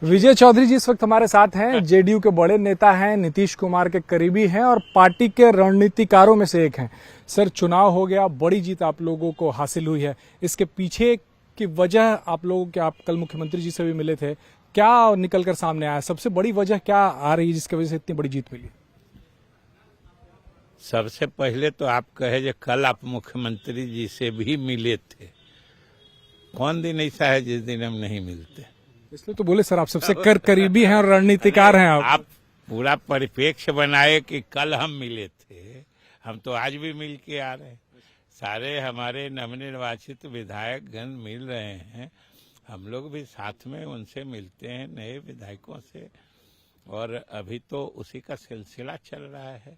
विजय चौधरी जी इस वक्त हमारे साथ हैं। जेडीयू के बड़े नेता हैं, नीतीश कुमार के करीबी हैं और पार्टी के रणनीतिकारों में से एक हैं। सर, चुनाव हो गया, बड़ी जीत आप लोगों को हासिल हुई है। इसके पीछे की वजह आप लोगों के, आप कल मुख्यमंत्री जी से भी मिले थे, क्या निकलकर सामने आया? सबसे बड़ी वजह क्या आ रही है जिसकी वजह से इतनी बड़ी जीत मिली? सबसे पहले तो आप कहे जो कल आप मुख्यमंत्री जी से भी मिले थे। कौन दिन ऐसा है जिस दिन हम नहीं मिलते? इसलिए तो बोले सर, आप सबसे करीबी हैं और रणनीतिकार हैं। आप पूरा परिप्रेक्ष्य बनाए कि कल हम मिले थे, हम तो आज भी मिल के आ रहे हैं। सारे हमारे नवनिर्वाचित विधायक गण मिल रहे हैं, हम लोग भी साथ में उनसे मिलते हैं, नए विधायकों से, और अभी तो उसी का सिलसिला चल रहा है।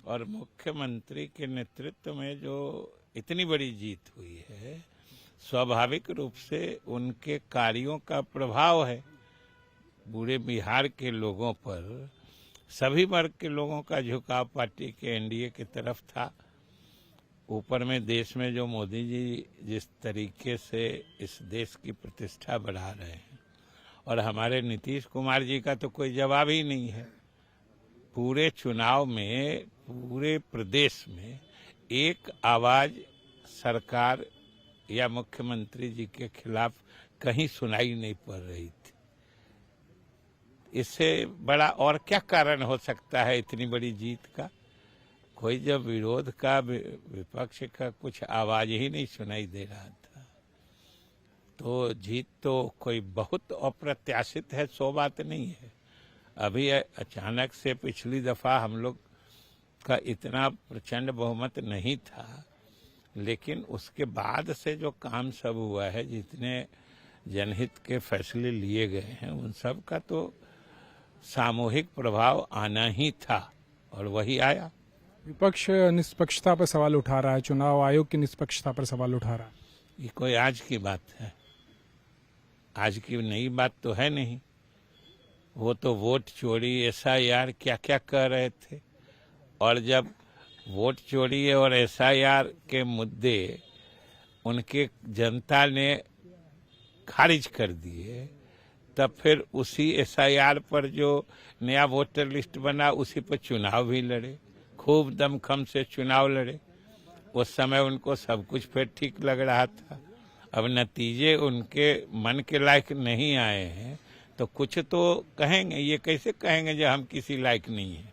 और मुख्यमंत्री के नेतृत्व में जो इतनी बड़ी जीत हुई है, स्वाभाविक रूप से उनके कार्यों का प्रभाव है पूरे बिहार के लोगों पर। सभी वर्ग के लोगों का झुकाव पार्टी के एनडीए की तरफ था। ऊपर में देश में जो मोदी जी जिस तरीके से इस देश की प्रतिष्ठा बढ़ा रहे हैं, और हमारे नीतीश कुमार जी का तो कोई जवाब ही नहीं है। पूरे चुनाव में पूरे प्रदेश में एक आवाज सरकार या मुख्यमंत्री जी के खिलाफ कहीं सुनाई नहीं पड़ रही थी। इससे बड़ा और क्या कारण हो सकता है इतनी बड़ी जीत का? कोई जब विरोध का, विपक्ष का कुछ आवाज ही नहीं सुनाई दे रहा था, तो जीत तो कोई बहुत अप्रत्याशित है, सो बात नहीं है। अभी अचानक से पिछली दफा हम लोग का इतना प्रचंड बहुमत नहीं था, लेकिन उसके बाद से जो काम सब हुआ है, जितने जनहित के फैसले लिए गए हैं, उन सब का तो सामूहिक प्रभाव आना ही था, और वही आया। विपक्ष निष्पक्षता पर सवाल उठा रहा है, चुनाव आयोग की निष्पक्षता पर सवाल उठा रहा है। ये कोई आज की बात है? आज की नई बात तो है नहीं। वो तो वोट चोरी, एसआईआर क्या क्या कह रहे थे, और जब वोट चोरी और एसआईआर के मुद्दे उनके जनता ने खारिज कर दिए, तब फिर उसी एसआईआर पर जो नया वोटर लिस्ट बना, उसी पर चुनाव भी लड़े, खूब दमखम से चुनाव लड़े। उस समय उनको सब कुछ फिर ठीक लग रहा था। अब नतीजे उनके मन के लायक नहीं आए हैं, तो कुछ तो कहेंगे। ये कैसे कहेंगे जब हम किसी लायक नहीं है,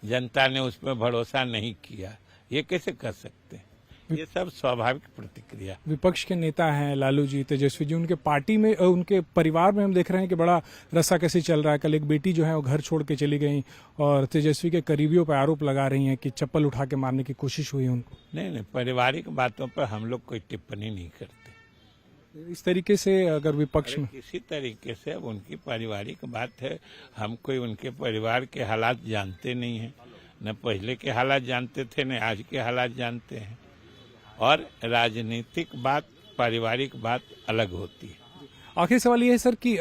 जनता ने उसमें भरोसा नहीं किया? ये कैसे कर सकते हैं? ये सब स्वाभाविक प्रतिक्रिया। विपक्ष के नेता हैं लालू जी, तेजस्वी जी, उनके पार्टी में, उनके परिवार में हम देख रहे हैं कि बड़ा रस्साकसी चल रहा है। कल एक बेटी जो है वो घर छोड़ के चली गई, और तेजस्वी के करीबियों पर आरोप लगा रही हैं कि चप्पल उठा के मारने की कोशिश हुई उनको। नहीं, पारिवारिक बातों पर हम लोग कोई टिप्पणी नहीं करते। इस तरीके से अगर विपक्ष में किसी तरीके से, अब उनकी पारिवारिक बात है, हम कोई उनके परिवार के हालात जानते नहीं हैं, न पहले के हालात जानते थे, न आज के हालात जानते हैं। और राजनीतिक बात, पारिवारिक बात अलग होती है। आखिरी सवाल ये है सर कि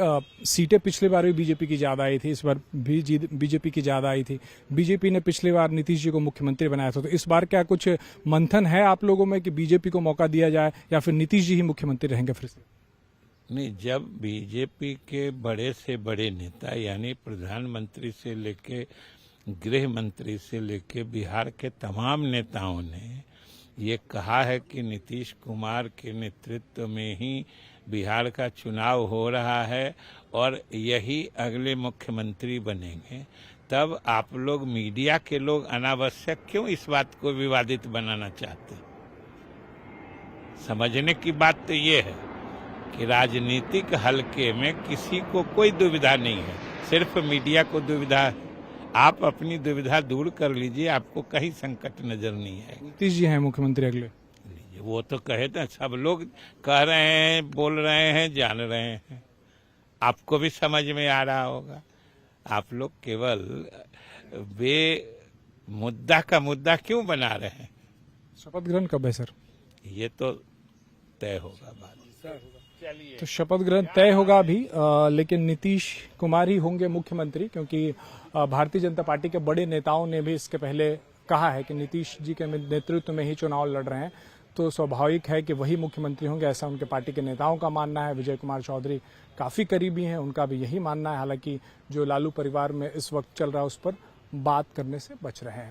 सीटें पिछली बार भी बीजेपी की ज्यादा आई थी, इस बार भी बीजेपी की ज्यादा आई थी। बीजेपी ने पिछली बार नीतीश जी को मुख्यमंत्री बनाया था, तो इस बार क्या कुछ मंथन है आप लोगों में कि बीजेपी को मौका दिया जाए, या फिर नीतीश जी ही मुख्यमंत्री रहेंगे फिर से? नहीं, जब बीजेपी के बड़े से बड़े नेता, यानी प्रधानमंत्री से लेके गृह मंत्री से लेके बिहार के तमाम नेताओं ने ये कहा है कि नीतीश कुमार के नेतृत्व में ही बिहार का चुनाव हो रहा है और यही अगले मुख्यमंत्री बनेंगे, तब आप लोग, मीडिया के लोग, अनावश्यक क्यों इस बात को विवादित बनाना चाहते हैं? समझने की बात तो ये है कि राजनीतिक हलके में किसी को कोई दुविधा नहीं है, सिर्फ मीडिया को दुविधा है। आप अपनी दुविधा दूर कर लीजिए, आपको कहीं संकट नजर नहीं है। नीतीश जी हैं मुख्यमंत्री अगले? वो तो कहे ना, सब लोग कह रहे हैं, बोल रहे हैं, जान रहे हैं, आपको भी समझ में आ रहा होगा। आप लोग केवल मुद्दा का मुद्दा क्यों बना रहे हैं? शपथ ग्रहण कब है सर? ये तो तय होगा बाद। तो शपथ ग्रहण तय होगा अभी, लेकिन नीतीश कुमार ही होंगे मुख्यमंत्री, क्योंकि भारतीय जनता पार्टी के बड़े नेताओं ने भी इसके पहले कहा है कि नीतीश जी के नेतृत्व में ही चुनाव लड़ रहे हैं। तो स्वाभाविक है कि वही मुख्यमंत्री होंगे, ऐसा उनके पार्टी के नेताओं का मानना है। विजय कुमार चौधरी काफ़ी करीबी हैं, उनका भी यही मानना है। हालांकि जो लालू परिवार में इस वक्त चल रहा है उस पर बात करने से बच रहे हैं।